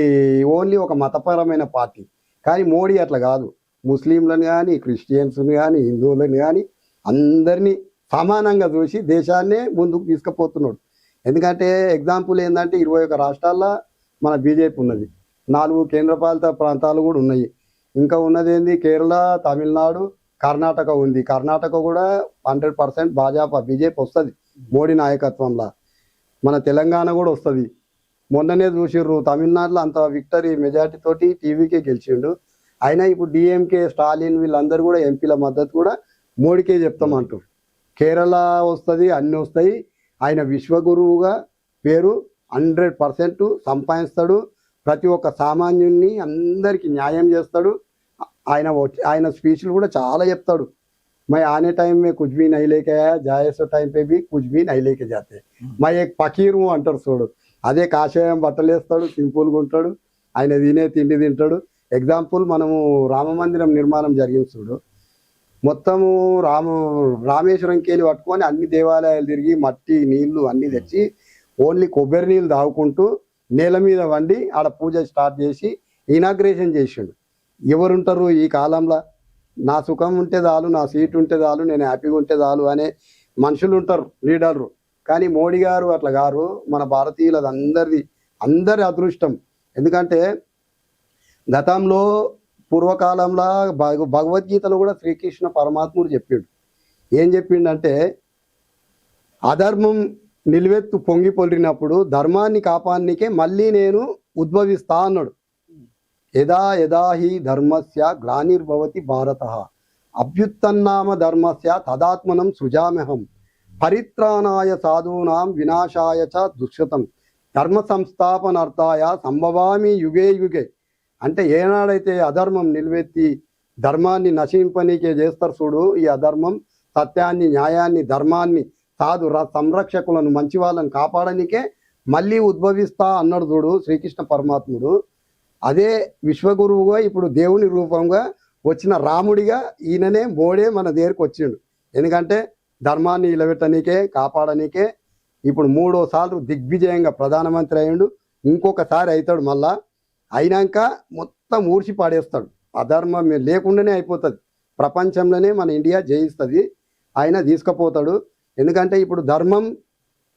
ఓన్లీ ఒక మతపరమైన పార్టీ. కానీ మోడీ అట్లా కాదు, ముస్లింలను కానీ, క్రిస్టియన్స్ని కానీ, హిందువులను కానీ అందరినీ సమానంగా చూసి దేశాన్నే ముందుకు తీసుకుపోతున్నాడు. ఎందుకంటే ఎగ్జాంపుల్ ఏంటంటే 21 రాష్ట్రాల్లో మన బీజేపీ ఉన్నది, 4 కేంద్రపాలిత ప్రాంతాలు కూడా ఉన్నాయి. ఇంకా ఉన్నది ఏంది, కేరళ, తమిళనాడు, కర్ణాటక ఉంది. కర్ణాటక కూడా 100% భాజపా బీజేపీ వస్తుంది మోడీ నాయకత్వంలో. మన తెలంగాణ కూడా వస్తుంది. మొన్ననే చూసిర్రు తమిళనాడులో అంత విక్టరీ మెజార్టీ తోటి టీవీకే గెలిచిండు. అయినా ఇప్పుడు డిఎంకే, స్టాలిన్ వీళ్ళందరూ కూడా ఎంపీల మద్దతు కూడా మోడీకే చెప్తామంటారు. కేరళ వస్తుంది, అన్నీ వస్తాయి. ఆయన విశ్వగురువుగా పేరు 100% సంపాదిస్తాడు. ప్రతి ఒక్క సామాన్యుడిని అందరికీ న్యాయం చేస్తాడు. ఆయన స్పీచ్లు కూడా చాలా చెప్తాడు. मैं आने टाइम में कुछ भी नहीं लेके आया, जाए सो टाइम पे भी कुछ भी नहीं लेके जाते, मैं एक ఫకీర్ అంటారు చూడు. అదే కాషాయం బట్టలేస్తాడు, సింపుల్గా ఉంటాడు. ఆయన తినే తిండి తింటాడు. ఎగ్జాంపుల్ మనము రామ మందిరం నిర్మాణం జరిగింది చూడు, మొత్తము రామేశ్వరంకి వెళ్ళి పట్టుకొని అన్ని దేవాలయాలు తిరిగి మట్టి నీళ్లు అన్ని తెచ్చి ఓన్లీ కొబ్బరి నీళ్ళు తాగుకుంటూ నేల మీద వండి ఆడ పూజ స్టార్ట్ చేసి ఇనాగ్రేషన్ చేసిండు. ఎవరుంటారు ఈ కాలంలో? నా సుఖం ఉంటే చాలు, నా సీట్ ఉంటే చాలు, నేను హ్యాపీగా ఉంటే చాలు అనే మనుషులు ఉంటారు, లీడర్లు. కానీ మోడీ గారు అట్లా గారు. మన భారతీయులది అందరి అదృష్టం. ఎందుకంటే గతంలో పూర్వకాలంలో భగవద్గీతలో కూడా శ్రీకృష్ణ పరమాత్ముడు చెప్పిండు. ఏం చెప్పిండంటే, అధర్మం నిలువెత్తు పొంగి పొలిరినప్పుడు ధర్మాన్ని కాపాడనికే మళ్ళీ నేను ఉద్భవిస్తా అన్నాడు. యదా యదా హి ధర్మస్య గ్లానిర్భవతి భారతః అభ్యుత్తన్నామ ధర్మస్య తదాత్మనం సృజామ్యహం పరిత్రాణాయ సాధూనాం వినాశాయ చ దుష్కృతం ధర్మ సంస్థాపనార్థాయ సంభవామి యుగే యుగే. అంటే ఏనాడైతే అధర్మం నిలువెత్తి ధర్మాన్ని నశింపనీకే చేస్తారు చూడు, ఈ అధర్మం సత్యాన్ని, న్యాయాన్ని, ధర్మాన్ని, సాధు సంరక్షకులను, మంచి వాళ్ళని కాపాడనికే మళ్ళీ ఉద్భవిస్తా అన్నాడు చూడు శ్రీకృష్ణ పరమాత్ముడు. అదే విశ్వగురువుగా ఇప్పుడు దేవుని రూపంగా వచ్చిన రాముడిగా ఈయననే మోడే మన దగ్గరికి వచ్చిండు. ఎందుకంటే ధర్మాన్ని నిలబెట్టనీకే, కాపాడనీకే. ఇప్పుడు 3వ సార్లు దిగ్విజయంగా ప్రధానమంత్రి అయ్యిండు. ఇంకొకసారి అవుతాడు. మళ్ళా అయినాక మొత్తం ఊడ్చి పాడేస్తాడు. అధర్మం లేకుండానే అయిపోతుంది. ప్రపంచంలోనే మన ఇండియా జయిస్తుంది. ఆయన తీసుకుపోతాడు. ఎందుకంటే ఇప్పుడు ధర్మం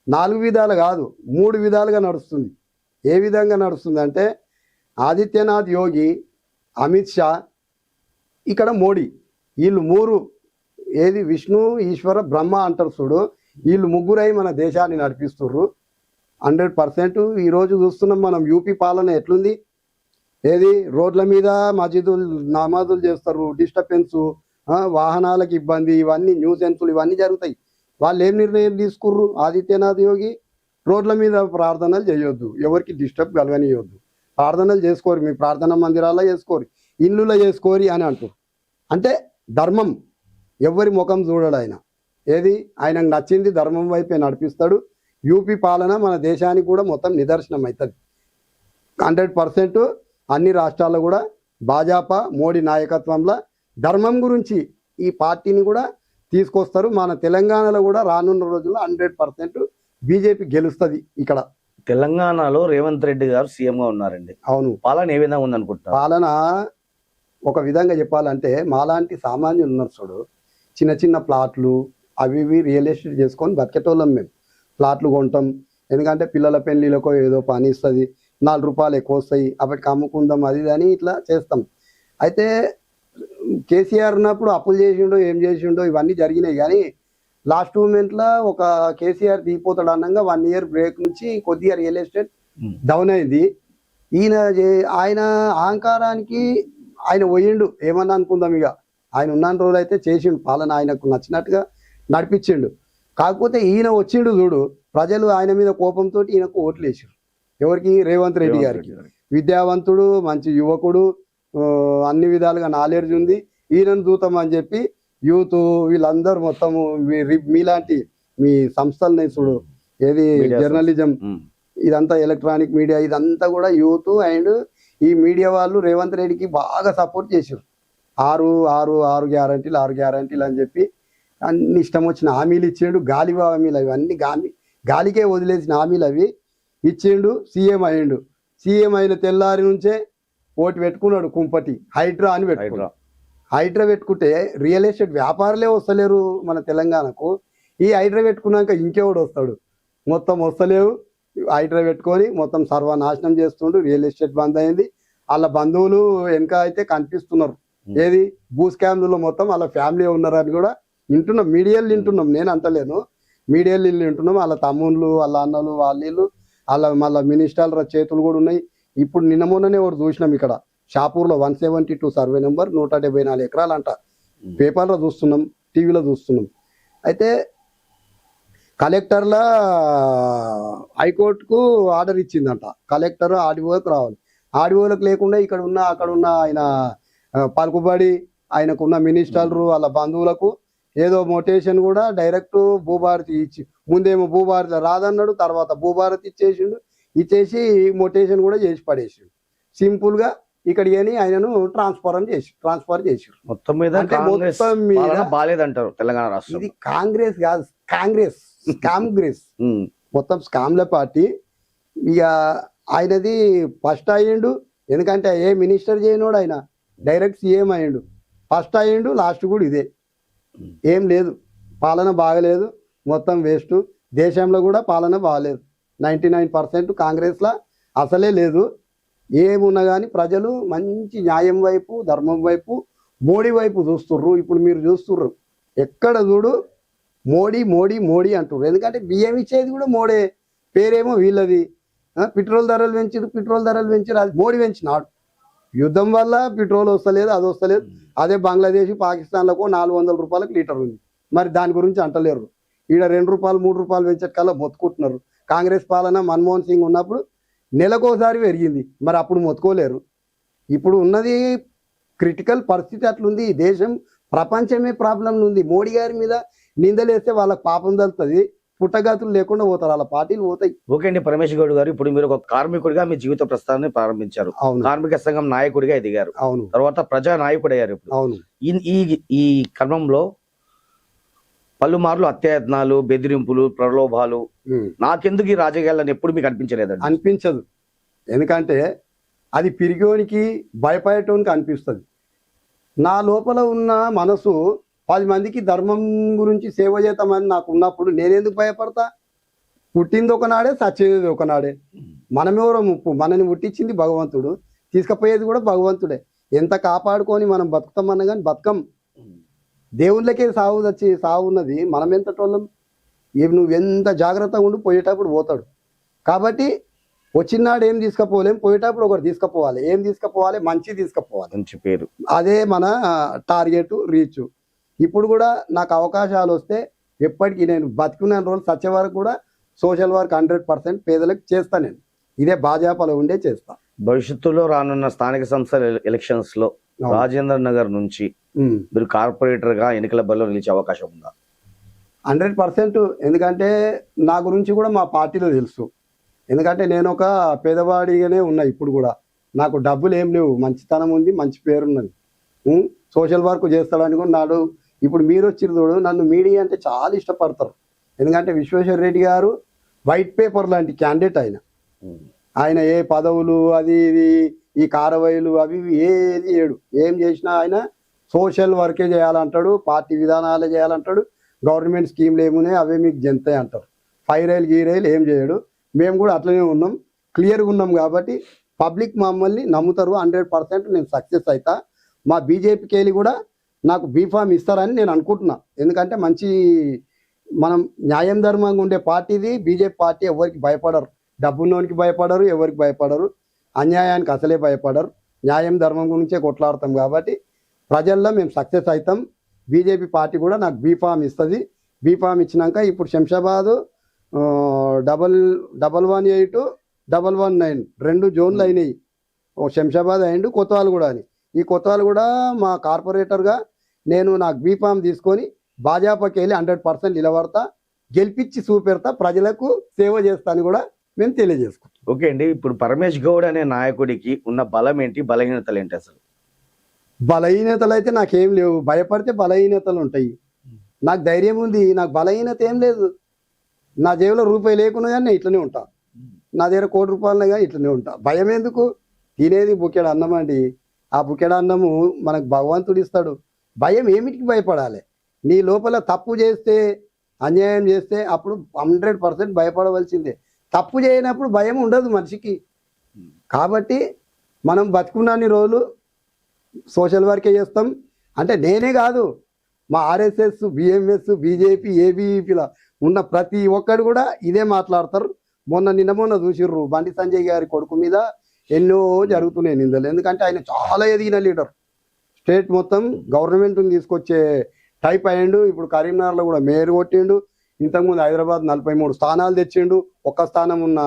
4 విధాలు కాదు, 3 విధాలుగా నడుస్తుంది. ఏ విధంగా నడుస్తుంది అంటే, ఆదిత్యనాథ్ యోగి, అమిత్ షా, ఇక్కడ మోడీ, వీళ్ళు 3 ఏది విష్ణు, ఈశ్వర, బ్రహ్మ అంటారు చూడు, వీళ్ళు ముగ్గురై మన దేశాన్ని నడిపిస్తుర్రు 100%. ఈరోజు చూస్తున్నాం మనం యూపీ పాలన ఎట్లుంది. ఏది రోడ్ల మీద మసీదులు నమాజులు చేస్తారు, డిస్టర్బెన్స్, వాహనాలకు ఇబ్బంది, ఇవన్నీ న్యూసెన్సులు ఇవన్నీ జరుగుతాయి. వాళ్ళు ఏం నిర్ణయం తీసుకుర్రు? ఆదిత్యనాథ్ యోగి రోడ్ల మీద ప్రార్థనలు చేయొద్దు, ఎవరికి డిస్టర్బ్ కలగనియొద్దు, ప్రార్థనలు చేసుకోరు, మీ ప్రార్థనా మందిరాల్లో చేసుకోరు, ఇల్లులో చేసుకోరి అని అంటారు. అంటే ధర్మం ఎవరి ముఖం చూడడు ఆయన. ఏది ఆయనకు నచ్చింది ధర్మం వైపే నడిపిస్తాడు. యూపీ పాలన మన దేశానికి కూడా మొత్తం నిదర్శనం అవుతుంది. 100% అన్ని రాష్ట్రాల్లో కూడా భాజపా మోడీ నాయకత్వంలో ధర్మం గురించి ఈ పార్టీని కూడా తీసుకొస్తారు. మన తెలంగాణలో కూడా రానున్న రోజుల్లో 100% బీజేపీ గెలుస్తుంది. ఇక్కడ తెలంగాణలో రేవంత్ రెడ్డి గారు సీఎం గా ఉన్నారండి. అవును. పాలన ఏ విధంగా ఉందనుకుంటారు? పాలన ఒక విధంగా చెప్పాలంటే, మాలాంటి సామాన్యులు ఉన్నారు చూడు, చిన్న చిన్న ప్లాట్లు అవి ఇవి రియల్ ఎస్టేట్ చేసుకొని బతికేటోళ్ళం మేము. ప్లాట్లు కొంటాం, ఎందుకంటే పిల్లల పెళ్లిలకో ఏదో పని ఇస్తుంది, 4 రూపాయలు ఎక్కువ వస్తాయి, అప్పటికి అమ్ముకుందాం, అది అని ఇట్లా చేస్తాం. అయితే కేసీఆర్ ఉన్నప్పుడు అప్పులు చేసిండో ఏం చేసిండో ఇవన్నీ జరిగినాయి. కానీ లాస్ట్ మూమెంట్లో ఒక కేసీఆర్ దిగిపోతాడు అన్నగా 1 ఇయర్ బ్రేక్ నుంచి కొద్దిగా రియల్ ఎస్టేట్ డౌన్ అయింది. ఆయన అహంకారానికి ఆయన పోయిండు, ఏమన్నా అనుకుందాం. ఇక ఆయన ఉన్న రోజులు అయితే చేసిండు పాలన, ఆయనకు నచ్చినట్టుగా నడిపించిండు. కాకపోతే ఈయన వచ్చిండు చూడు, ప్రజలు ఆయన మీద కోపంతో ఈయనకు ఓట్లు వేసారు. ఎవరికి? రేవంత్ రెడ్డి గారికి. విద్యావంతుడు, మంచి యువకుడు, అన్ని విధాలుగా నాలెడ్జ్ ఉంది, ఈయనను దూతం అని చెప్పి యూత్ వీళ్ళందరూ మొత్తము మీలాంటి మీ సంస్థలని చూడు, ఏది జర్నలిజం, ఇదంతా ఎలక్ట్రానిక్ మీడియా, ఇదంతా కూడా యూత్ అండ్ ఈ మీడియా వాళ్ళు రేవంత్ రెడ్డికి బాగా సపోర్ట్ చేశారు. 6 గ్యారంటీలు అని చెప్పి అన్ని ఇష్టం వచ్చిన హామీలు ఇచ్చిండు. గాలి హామీలు అవి అన్ని గాలికే వదిలేసిన హామీలు అవి ఇచ్చిండు. సీఎం అయ్యిండు. సీఎం అయిన తెల్లారి నుంచే ఓటు పెట్టుకున్నాడు కుంపటి, హైడ్రా అని పెట్టుకున్నాడు. హైడ్రా పెట్టుకుంటే రియల్ ఎస్టేట్ వ్యాపారులే వస్తలేరు మన తెలంగాణకు. ఈ హైడ్రా పెట్టుకున్నాక ఇంకెవడు వస్తాడు? మొత్తం వస్తలేవు. హైడ్రా పెట్టుకొని మొత్తం సర్వనాశనం చేస్తుండు. రియల్ ఎస్టేట్ బంద్ అయింది. వాళ్ళ బంధువులు వెనక అయితే కనిపిస్తున్నారు. ఏది భూ స్కామ్లలో మొత్తం వాళ్ళ ఫ్యామిలీ ఉన్నారని కూడా వింటున్నాం, మీడియాలు వింటున్నాం. నేను అంటలేను, మీడియాలు వింటున్నాం. వాళ్ళ తమ్ముళ్ళు, వాళ్ళ అన్నలు, వాళ్ళు వాళ్ళ మళ్ళీ మినిస్టర్ల చేతులు కూడా ఉన్నాయి. ఇప్పుడు నిన్న మొన్ననే ఒకటి చూసినాం ఇక్కడ షాపూర్లో 172 సర్వే నెంబర్ 174 ఎకరాలు అంట. పేపర్లో చూస్తున్నాం, టీవీలో చూస్తున్నాం. అయితే కలెక్టర్ల హైకోర్టుకు ఆర్డర్ ఇచ్చిందంట. కలెక్టర్ ఆర్డీఓకి రావాలి. ఆర్డీఓలకు లేకుండా ఇక్కడ ఉన్న అక్కడ ఉన్న ఆయన పలుకుబడి ఆయనకున్న మినిస్టర్లు వాళ్ళ బంధువులకు ఏదో మోటేషన్ కూడా డైరెక్ట్ భూభారతి ఇచ్చి, ముందేమో భూభారతి రాదన్నాడు, తర్వాత భూభారతి ఇచ్చేసి మోటేషన్ కూడా చేసి పడేసిండు. సింపుల్ గా ఇక్కడికి అని ఆయనను ట్రాన్స్ఫర్ చేసి మొత్తం మీద అంటే కాంగ్రెస్ మొత్తం మీద పాలన బాలేదంటారు తెలంగాణ రాష్ట్రం. ఇది కాంగ్రెస్ కాదు, కాంగ్రెస్ మొత్తం స్కామ్ల పార్టీ. ఇక ఆయనది ఫస్ట్ అయ్యిండు, ఎందుకంటే ఏ మినిస్టర్ చేయనోడు ఆయన, డైరెక్ట్ సీఎం అయ్యిండు. ఫస్ట్ అయ్యిండు, లాస్ట్ కూడా ఇదే. ఏం లేదు, పాలన బాగలేదు, మొత్తం వేస్ట్. దేశంలో కూడా పాలన బాగలేదు. 99% కాంగ్రెస్లో అసలే లేదు. ఏమున్నా కానీ ప్రజలు మంచి న్యాయం వైపు, ధర్మం వైపు, మోడీ వైపు చూస్తుర్రు. ఇప్పుడు మీరు చూస్తుర్రు, ఎక్కడ చూడు మోడీ మోడీ మోడీ అంటుర్రు. ఎందుకంటే బియ్యం ఇచ్చేది కూడా మోడే, పేరేమో వీళ్ళది. పెట్రోల్ ధరలు పెంచారు, అది మోడీ పెంచినాడు. యుద్ధం వల్ల పెట్రోల్ వస్తలేదు, అది వస్తలేదు. అదే బంగ్లాదేశ్, పాకిస్తాన్లకు 400 రూపాయలకు లీటర్ ఉంది. మరి దాని గురించి అంటలేరు. ఈడ 2 రూపాయలు 3 రూపాయలు పెంచట్కల్లా మొత్తుకుంటున్నారు. కాంగ్రెస్ పాలన మన్మోహన్ సింగ్ ఉన్నప్పుడు నెలకోసారి పెరిగింది, మరి అప్పుడు మొత్తుకోలేరు. ఇప్పుడు ఉన్నది క్రిటికల్ పరిస్థితి అట్లుంది. దేశం ప్రపంచమే ప్రాబ్లంలు ఉంది. మోడీ గారి మీద నిందలేస్తే వాళ్ళకి పాపం తలుతుంది, పుట్టగతులు లేకుండా పోతారు, వాళ్ళ పార్టీలు పోతాయి. ఓకే అండి పరమేష్ గౌడ్ గారు, ఇప్పుడు మీరు ఒక కార్మికుడిగా మీ జీవిత ప్రస్థానాన్ని ప్రారంభించారు. అవును, కార్మిక సంఘం నాయకుడిగా ఎదిగారు. అవును, తర్వాత ప్రజా నాయకుడు అయ్యారు. ఇప్పుడు అవును. ఈ క్రమంలో పలుమార్లు అత్యయత్నాలు, బెదిరింపులు, ప్రలోభాలు, నాకెందుకు ఈ రాజకీయాలను ఎప్పుడు మీకు అనిపించలేదండి? అనిపించదు, ఎందుకంటే అది పిరిగోనికి భయపడటానికి అనిపిస్తుంది. నా లోపల ఉన్న మనసు 10 మందికి ధర్మం గురించి సేవ చేద్దామని నాకు ఉన్నప్పుడు నేనెందుకు భయపడతా? పుట్టింది ఒకనాడే, చచ్చేది ఒకనాడే. మనమెవరో ముప్పు, మనని పుట్టించింది భగవంతుడు, తీసుకుపోయేది కూడా భగవంతుడే. ఎంత కాపాడుకొని మనం బతుకుతామన్నా కానీ బతకం. దేవుళ్ళకే సావు ఉన్నది, మనం ఎంత టోళ్ళం. నువ్వు ఎంత జాగ్రత్తగా ఉండి పోయేటప్పుడు పోతాడు. కాబట్టి వచ్చినాడు ఏం తీసుకుపోలేం, పోయేటప్పుడు ఒకటి తీసుకుపోవాలి. ఏం తీసుకుపోవాలి? మంచి తీసుకుపోవాలి, మంచి పేరు. అదే మన టార్గెట్, రీచ్. ఇప్పుడు కూడా నాకు అవకాశాలు వస్తే ఎప్పటికీ నేను బతికున్న రోజులు చచ్చే వరకు కూడా సోషల్ వర్క్ 100% పేదలకు చేస్తా. నేను ఇదే భాజపాలో ఉండే చేస్తా. భవిష్యత్తులో రానున్న స్థానిక సంస్థల ఎలక్షన్స్ లో రాజేంద్ర నగర్ నుంచి మీరు కార్పొరేటర్ గా ఎన్నికల బరిలో నిలిచే అవకాశం ఉందా? 100%. ఎందుకంటే నా గురించి కూడా మా పార్టీలో తెలుసు. ఎందుకంటే నేను ఒక పేదవాడిగానే ఉన్నా. ఇప్పుడు కూడా నాకు డబ్బులు ఏం లేవు, మంచితనం ఉంది, మంచి పేరున్నది. సోషల్ వర్క్ చేస్తాడని కూడా నాడు. ఇప్పుడు మీరు వచ్చిన చూడు, నన్ను మీడియా అంటే చాలా ఇష్టపడతారు. ఎందుకంటే విశ్వేశ్వర రెడ్డి గారు వైట్ పేపర్ లాంటి క్యాండిడేట్. ఆయన ఏ పదవులు అది ఇది ఈ కారవైలు అవి ఏది ఏం చేసినా ఆయన సోషల్ వర్కే చేయాలంటాడు, పార్టీ విధానాలే చేయాలంటాడు, గవర్నమెంట్ స్కీమ్లు ఏమున్నాయి అవే మీకు జంతాయి అంటారు. 5 రైలు గీరైలు ఏం చేయడు. మేము కూడా అట్లనే ఉన్నాం, క్లియర్గా ఉన్నాం. కాబట్టి పబ్లిక్ మమ్మల్ని నమ్ముతారు. 100% నేను సక్సెస్ అవుతా. మా బీజేపీకి వెళ్ళి కూడా నాకు బీఫామ్ ఇస్తారని నేను అనుకుంటున్నా. ఎందుకంటే మంచి మనం న్యాయం ధర్మంగా ఉండే పార్టీది బీజేపీ పార్టీ. ఎవరికి భయపడరు, డబ్బున్నోనికి భయపడరు, ఎవరికి భయపడరు, అన్యాయానికి అసలే భయపడరు. న్యాయం ధర్మం గురించే కొట్లాడతాం. కాబట్టి ప్రజల్లో మేము సక్సెస్ అవుతాం. బీజేపీ పార్టీ కూడా నాకు బీఫామ్ ఇస్తుంది. బీఫామ్ ఇచ్చినాక ఇప్పుడు శంషాబాదు 118 119 2 జోన్లు అయినాయి. శంషాబాద్ అయిండు, కొత్తవాళ్ళు కూడా అని. ఈ కొత్తవాళ్ళు కూడా మా కార్పొరేటర్గా నేను నాకు బీఫామ్ తీసుకొని భాజపాకి వెళ్ళి 100% నిలబడతా, గెలిపించి చూపెడతా, ప్రజలకు సేవ చేస్తాను కూడా మేము తెలియజేసుకుంటాం. ఓకే అండి, ఇప్పుడు పరమేష్ గౌడ్ అనే నాయకుడికి ఉన్న బలం ఏంటి, బలహీనతలు ఏంటి? అసలు బలహీనతలు అయితే నాకేం లేవు. భయపడితే బలహీనతలు ఉంటాయి. నాకు ధైర్యం ఉంది, నాకు బలహీనత ఏం లేదు. నా జేబులో రూపాయి లేకున్నా కానీ నేను ఇట్లనే ఉంటా. నా దగ్గర 1 కోటి రూపాయలు కానీ ఇట్లనే ఉంటా. భయం ఎందుకు? తినేది బుక్కెడు అన్నం అండి. ఆ బుక్కెడు అన్నము మనకు భగవంతుడు ఇస్తాడు. భయం ఏమిటికి భయపడాలి? నీ లోపల తప్పు చేస్తే అన్యాయం చేస్తే అప్పుడు 100% భయపడవలసిందే. తప్పు చేయనప్పుడు భయం ఉండదు మనిషికి. కాబట్టి మనం బతుకున్నన్ని రోజులు సోషల్ వర్కే చేస్తాం. అంటే నేనే కాదు, మా ఆర్ఎస్ఎస్, బిఎంఎస్, బీజేపీ, ఏబీవీపీల ఉన్న ప్రతి ఒక్కరు కూడా ఇదే మాట్లాడతారు. నిన్న చూసిర్రు బండి సంజయ్ గారి కొడుకు మీద ఎన్నో జరుగుతున్నాయి నిందలు. ఎందుకంటే ఆయన చాలా ఎదిగిన లీడర్, స్టేట్ మొత్తం గవర్నమెంట్ని తీసుకొచ్చే టైప్ అయ్యిండు. ఇప్పుడు కరీంనగర్లో కూడా మేయర్ కొట్టిండు. ఇంతకుముందు హైదరాబాద్ 43 స్థానాలు తెచ్చిండు. ఒక్క స్థానం ఉన్న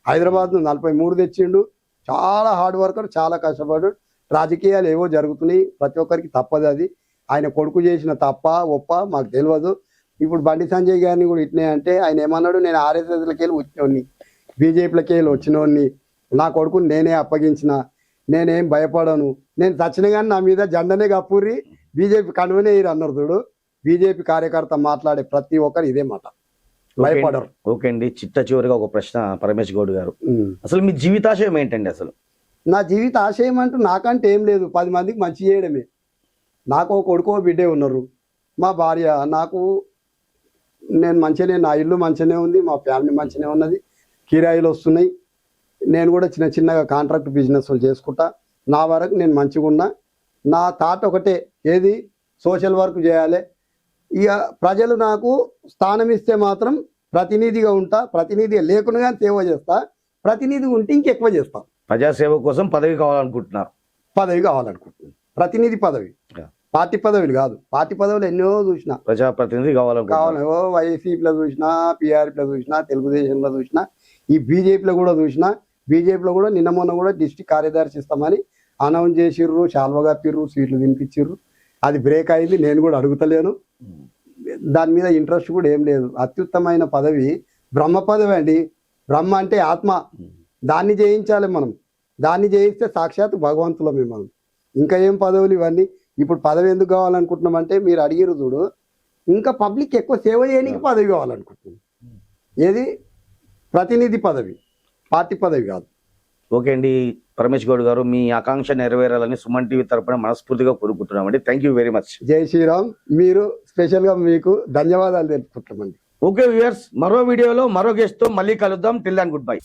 హైదరాబాద్ను 43 తెచ్చిండు. చాలా హార్డ్ వర్కర్, చాలా కష్టపడు. రాజకీయాలు ఏవో జరుగుతున్నాయి, ప్రతి ఒక్కరికి తప్పదు అది. ఆయన కొడుకు చేసిన తప్ప ఒప్ప మాకు తెలియదు. ఇప్పుడు బండి సంజయ్ గారిని కూడా ఇట్నే అంటే ఆయన ఏమన్నాడు, నేను ఆర్ఎస్ఎస్లకి వెళ్ళి వచ్చినోడిని, బీజేపీలకి వెళ్ళి వచ్చినోడిని, నా కొడుకుని నేనే అప్పగించిన, నేనేం భయపడను, నేను చచ్చిన కానీ నా మీద జెండనే కప్పుర్రి, బీజేపీ కనువనే అన్నారు. చూడు, బీజేపీ కార్యకర్త మాట్లాడే ప్రతి ఒక్కరు ఇదే మాట, భయపడరు. ఓకే అండి, చిట్ట చివరిగా ఒక ప్రశ్న పరమేష్ గౌడ్ గారు, అసలు మీ జీవితాశయం ఏంటండి? అసలు నా జీవిత ఆశయం అంటూ నాకంటే ఏం లేదు, 10 మందికి మంచి చేయడమే. నాకు ఒక కొడుకో బిడ్డే ఉన్నారు, మా భార్య, నాకు నేను మంచిగానే, నా ఇల్లు మంచిగానే ఉంది, మా ఫ్యామిలీ మంచిగానే ఉన్నది, కిరాయిలు వస్తున్నాయి. నేను కూడా చిన్న చిన్నగా కాంట్రాక్ట్ బిజినెస్లు చేసుకుంటా. నా వరకు నేను మంచిగా ఉన్నా. నా థాట్ ఒకటే, ఏది సోషల్ వర్క్ చేయాలి. ఇక ప్రజలు నాకు స్థానం ఇస్తే మాత్రం ప్రతినిధిగా ఉంటా, ప్రతినిధిగా లేకుండా సేవ చేస్తా, ప్రతినిధి ఉంటే ఇంకెక్కువ చేస్తా. ప్రజాసేవ కోసం పదవి కావాలనుకుంటున్నారు? పదవి కావాలనుకుంటున్నాను, ప్రతినిధి పదవి, పార్టీ పదవులు కాదు. పార్టీ పదవులు ఎన్నో చూసినా, ప్రజాప్రతినిధి కావాలి. ఓ వైసీపీలో చూసినా, పీఆర్పీలో చూసినా, తెలుగుదేశంలో చూసినా, ఈ బీజేపీలో కూడా చూసినా. బీజేపీలో కూడా నిన్న మొన్న కూడా డిస్ట్రిక్ట్ కార్యదర్శి ఇస్తామని అనౌన్స్ చేసిర్రు, శాల్వగా పిర్రు, సీట్లు తినిపించిర్రు. అది బ్రేక్ అయింది, నేను కూడా అడుగుతలేను. దాని మీద ఇంట్రెస్ట్ కూడా ఏం లేదు. అత్యుత్తమైన పదవి బ్రహ్మ పదవి అండి. బ్రహ్మ అంటే ఆత్మ, దాన్ని జయించాలి మనం. దాన్ని జయిస్తే సాక్షాత్ భగవంతులమే మనం. ఇంకా ఏం పదవులు ఇవన్నీ. ఇప్పుడు పదవి ఎందుకు కావాలనుకుంటున్నామంటే, మీరు అడిగిరు చూడు, ఇంకా పబ్లిక్ ఎక్కువ సేవ చేయడానికి పదవి కావాలనుకుంటున్నాం. ఏది ప్రతినిధి పదవి, పార్టీ పదవి కాదు. ఓకే అండి పరమేష్ గౌడ్ గారు, మీ ఆకాంక్ష నెరవేరాలని సుమన్ టీవీ తరపున మనస్ఫూర్తిగా కోరుకుంటున్నామండి. Thank you very much. జై శ్రీరామ్. మీరు స్పెషల్గా మీకు ధన్యవాదాలు తెలుపుకుంటామండి. ఓకే వ్యూయర్స్, మరో వీడియోలో మరో గెస్ట్ తో మళ్ళీ కలుద్దాం. Till then good bye.